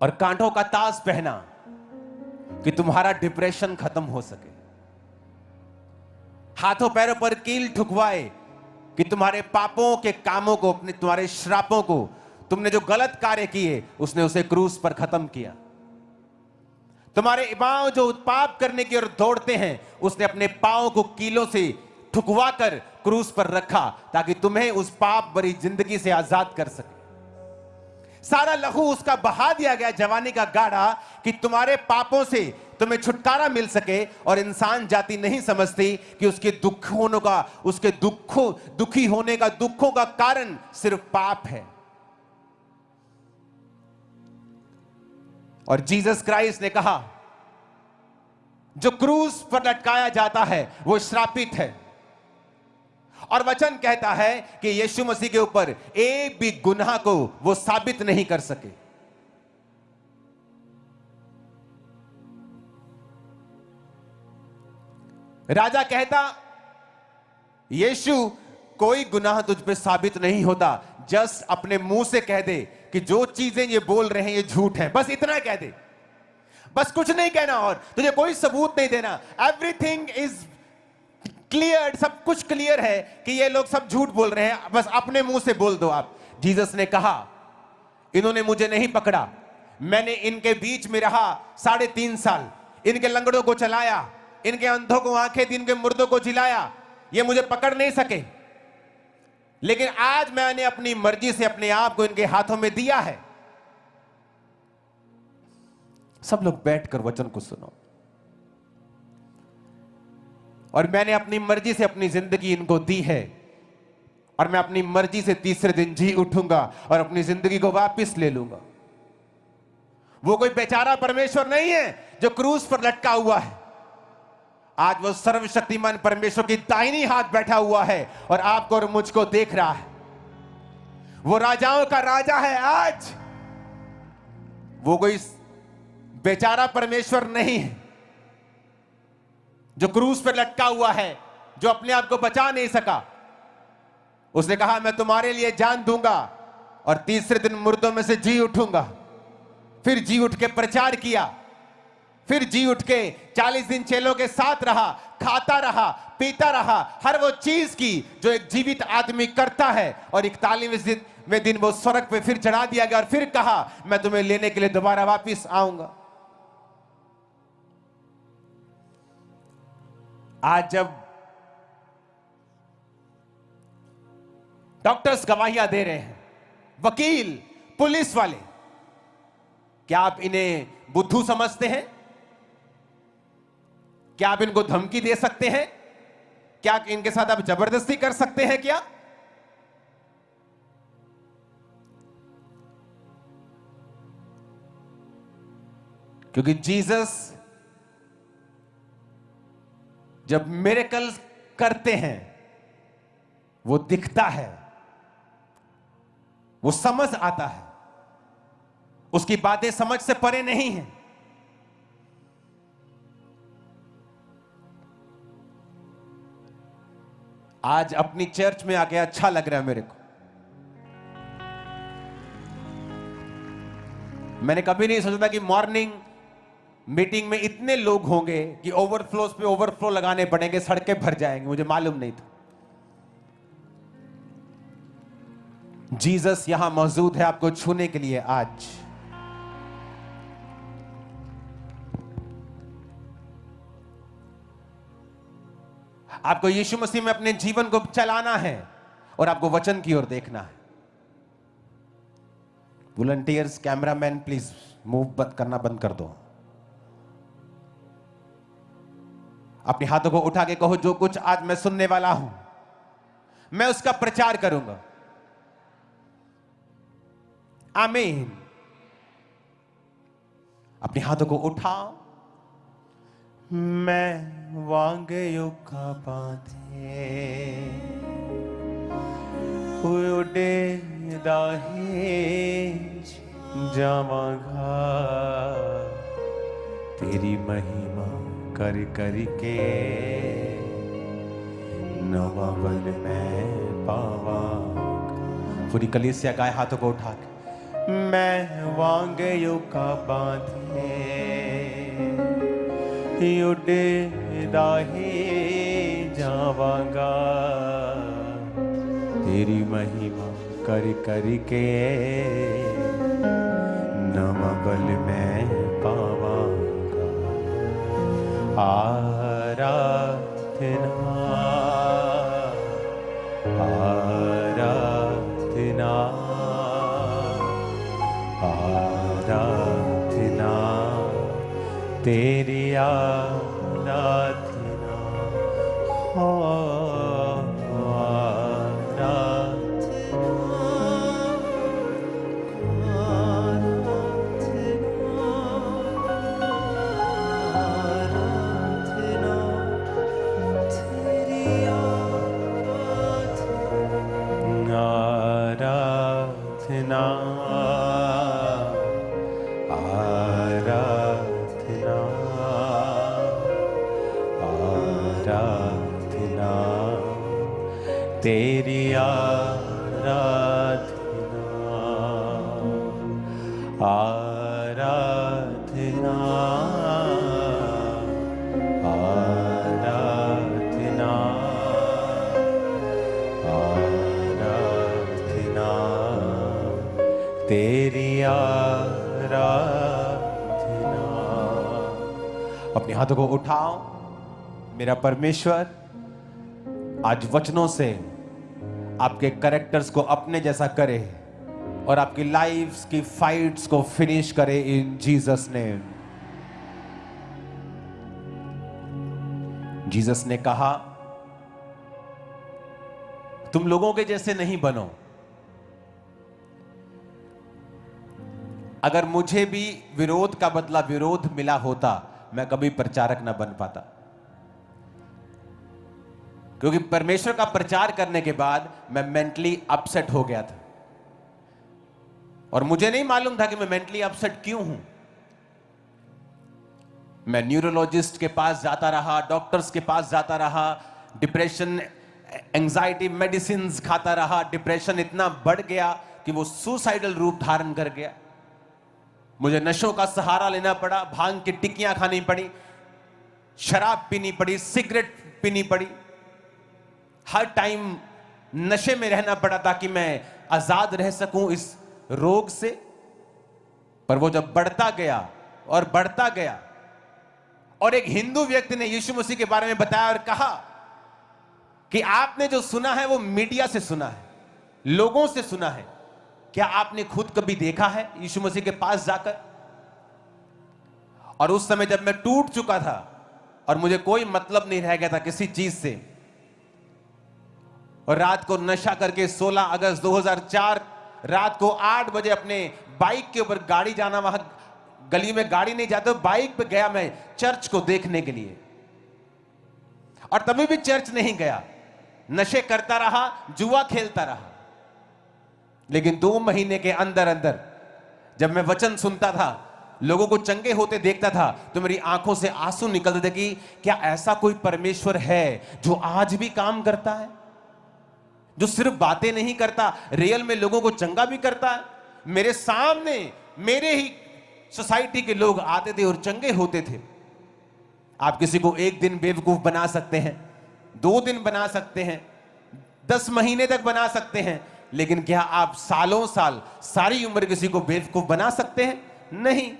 और कांटों का ताज पहना कि तुम्हारा डिप्रेशन खत्म हो सके। हाथों पैरों पर कील ठुकवाए कि तुम्हारे पापों के कामों को, अपने तुम्हारे श्रापों को, तुमने जो गलत कार्य किए उसने उसे क्रूस पर खत्म किया। तुम्हारे पांव जो पाप करने की ओर दौड़ते हैं उसने अपने पांव को कीलों से ठुकवा कर क्रूस पर रखा ताकि तुम्हें उस पाप भरी जिंदगी से आजाद कर सके। सारा लहू उसका बहा दिया गया, जवानी का गाढ़ा, कि तुम्हारे पापों से तुम्हें छुटकारा मिल सके। और इंसान जाति नहीं समझती कि उसके दुखी होने का दुखों का कारण सिर्फ पाप है। और जीसस क्राइस्ट ने कहा जो क्रूस पर लटकाया जाता है वो श्रापित है। और वचन कहता है कि यीशु मसीह के ऊपर एक भी गुनाह को वो साबित नहीं कर सके। राजा कहता यीशु कोई गुनाह तुझ पे साबित नहीं होता, जस्ट अपने मुंह से कह दे कि जो चीजें ये बोल रहे हैं ये झूठ है, बस इतना कह दे, बस कुछ नहीं कहना और तुझे कोई सबूत नहीं देना। एवरीथिंग इज क्लियर, सब कुछ क्लियर है कि ये लोग सब झूठ बोल रहे हैं, बस अपने मुंह से बोल दो आप। जीसस ने कहा इन्होंने मुझे नहीं पकड़ा, मैंने इनके बीच में रहा 3.5 साल, इनके लंगड़ों को चलाया, इनके अंधों को आंखें दी, इनके मुर्दों को जिलाया, ये मुझे पकड़ नहीं सके। लेकिन आज मैंने अपनी मर्जी से अपने आप को इनके हाथों में दिया है। सब लोग बैठकर वचन को सुनो। और मैंने अपनी मर्जी से अपनी जिंदगी इनको दी है और मैं अपनी मर्जी से तीसरे दिन जी उठूंगा और अपनी जिंदगी को वापस ले लूंगा। वो कोई बेचारा परमेश्वर नहीं है जो क्रूस पर लटका हुआ है। आज वो सर्वशक्तिमान परमेश्वर की दाहिनी हाथ बैठा हुआ है और आपको और मुझको देख रहा है। वो राजाओं का राजा है। आज वो कोई बेचारा परमेश्वर नहीं है जो क्रूस पर लटका हुआ है, जो अपने आप को बचा नहीं सका। उसने कहा मैं तुम्हारे लिए जान दूंगा और तीसरे दिन मुर्दों में से जी उठूंगा। फिर जी उठ के प्रचार किया, फिर जी उठ के 40 दिन चेलों के साथ रहा, खाता रहा, पीता रहा, हर वो चीज की जो एक जीवित आदमी करता है। और 41वें दिन वो स्वर्ग पे फिर चढ़ा दिया गया और फिर कहा मैं तुम्हें लेने के लिए दोबारा वापिस आऊंगा। आज जब डॉक्टर्स गवाहियां दे रहे हैं, वकील, पुलिस वाले, क्या आप इन्हें बुद्धू समझते हैं? क्या आप इनको धमकी दे सकते हैं? क्या इनके साथ आप जबरदस्ती कर सकते हैं क्या? क्योंकि जीसस जब मिरेकल करते हैं वो दिखता है, वो समझ आता है, उसकी बातें समझ से परे नहीं है। आज अपनी चर्च में आके अच्छा लग रहा है मेरे को। मैंने कभी नहीं सोचा था कि मॉर्निंग मीटिंग में इतने लोग होंगे कि ओवरफ्लोस पे ओवरफ्लो लगाने पड़ेंगे, सड़कें भर जाएंगे, मुझे मालूम नहीं था। जीसस यहां मौजूद है आपको छूने के लिए। आज आपको यीशु मसीह में अपने जीवन को चलाना है और आपको वचन की ओर देखना है। वॉलंटियर्स, कैमरामैन, प्लीज मूव करना बंद कर दो। अपने हाथों को उठा के कहो जो कुछ आज मैं सुनने वाला हूं मैं उसका प्रचार करूंगा। आमीन। अपने हाथों को उठाओ। मैं वांगे का बांधे उड़े दाहे जावांगा तेरी महिमा कर करके नवा बल में पावा। पूरी कलीसिया गाए हाथों को उठा के मैं वांगयु का बांधे उड़दा ही जावांगा, तेरी महिमा कर कर के नमबल मैं पावांगा। आराधना आराधना आराधना तेरी आराधना आराधना आराधना आराधना तेरी आराधना आराधना आराधना आराधना तेरी आराधना। अपने हाथों को उठाओ। मेरा परमेश्वर आज वचनों से आपके कैरेक्टर्स को अपने जैसा करे और आपकी लाइफ्स की फाइट्स को फिनिश करे इन जीसस नेम। जीसस ने कहा तुम लोगों के जैसे नहीं बनो। अगर मुझे भी विरोध का बदला विरोध मिला होता, मैं कभी प्रचारक ना बन पाता, क्योंकि परमेश्वर का प्रचार करने के बाद मैं मेंटली अपसेट हो गया था और मुझे नहीं मालूम था कि मैं मेंटली अपसेट क्यों हूं। मैं न्यूरोलॉजिस्ट के पास जाता रहा, डॉक्टर्स के पास जाता रहा, डिप्रेशन एंजाइटी मेडिसिन खाता रहा। डिप्रेशन इतना बढ़ गया कि वो सुसाइडल रूप धारण कर गया। मुझे नशों का सहारा लेना पड़ा, भांग की टिक्कियां खानी पड़ी, शराब पीनी पड़ी, सिगरेट पीनी पड़ी, हर टाइम नशे में रहना पड़ा ताकि मैं आजाद रह सकूं इस रोग से। पर वो जब बढ़ता गया और बढ़ता गया और एक हिंदू व्यक्ति ने यीशु मसीह के बारे में बताया और कहा कि आपने जो सुना है वो मीडिया से सुना है, लोगों से सुना है, क्या आपने खुद कभी देखा है यीशु मसीह के पास जाकर? और उस समय जब मैं टूट चुका था और मुझे कोई मतलब नहीं रह गया था किसी चीज से, और रात को नशा करके 16 अगस्त 2004 रात को 8 बजे अपने बाइक के ऊपर गाड़ी जाना, वहां गली में गाड़ी नहीं जाते, बाइक पे गया मैं चर्च को देखने के लिए। और तभी भी चर्च नहीं गया, नशे करता रहा, जुआ खेलता रहा। लेकिन 2 महीने के अंदर अंदर जब मैं वचन सुनता था, लोगों को चंगे होते देखता था, तो मेरी आंखों से आंसू निकलते थे कि क्या ऐसा कोई परमेश्वर है जो आज भी काम करता है, जो सिर्फ बातें नहीं करता, रियल में लोगों को चंगा भी करता है। मेरे सामने मेरे ही सोसाइटी के लोग आते थे और चंगे होते थे। आप किसी को एक दिन बेवकूफ बना सकते हैं, 2 दिन बना सकते हैं, 10 महीने तक बना सकते हैं, लेकिन क्या आप सालों साल सारी उम्र किसी को बेवकूफ बना सकते हैं? नहीं।